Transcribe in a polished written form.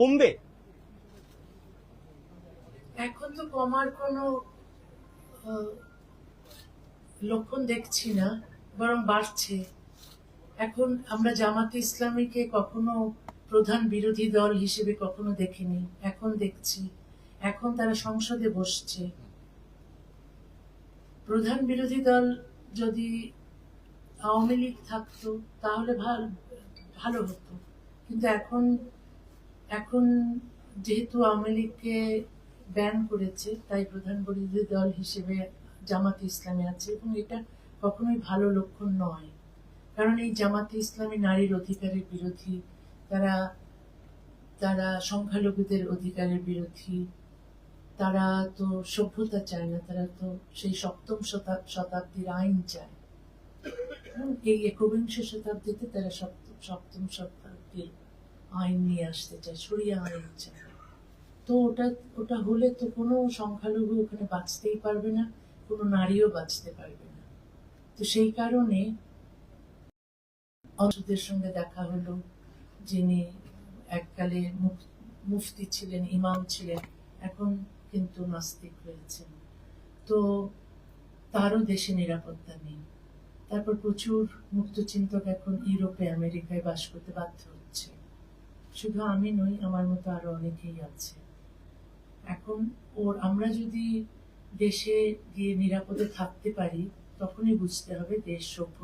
কমবে? এখন তো কমার কোনো লক্ষণ দেখছি না, বরং বাড়ছে। এখন আমরা জামাতে ইসলামীকে কখনো প্রধান বিরোধী দল হিসেবে কখনো দেখিনি, এখন দেখছি। এখন তারা সংসদে বসছে। প্রধান বিরোধী দল যদি আওয়ামী লীগ থাকতো তাহলে ভালো হতো, কিন্তু এখন এখন যেহেতু আওয়ামী লীগকে ব্যান করেছে, তাই প্রধান বিরোধী দল হিসেবে জামাতে ইসলামী আছে, এবং এটা কখনোই ভালো লক্ষণ নয়। কারণ এই জামাতে ইসলামী নারীর অধিকারের বিরোধী, তারা তারা সংখ্যালঘুদের অধিকারের বিরোধী, তারা তো সভ্যতা চায় না, তারা তো সেই সপ্তম শতাব্দীর আইন চায়। এই একবিংশ শতাব্দীতে তারা সপ্তম শতাব্দীর আইন নিয়ে আসতে চায়, শরিয়া আইন চায়। তো ওটা ওটা হলে তো কোনো সংখ্যালঘু ওখানে বাঁচতেই পারবে না, কোনো নারীও বাঁচতে পারবে না। তো সেই কারণে অংশদের সঙ্গে দেখা হলো, যিনি এককালে মুফতি ছিলেন, ইমাম ছিলেন, এখন কিন্তু নাস্তিক হয়েছেন। তো তারও দেশে নিরাপত্তা নেই। তারপর প্রচুর মুক্তচিন্তক এখন ইউরোপে, আমেরিকায় বাস করতে বাধ্য হচ্ছে। শুধু আমি নই, আমার মতো আরো অনেকেই আছে। এখন আমরা যদি দেশে গিয়ে নিরাপদে থাকতে পারি, তখনই বুঝতে হবে দেশ সভ্য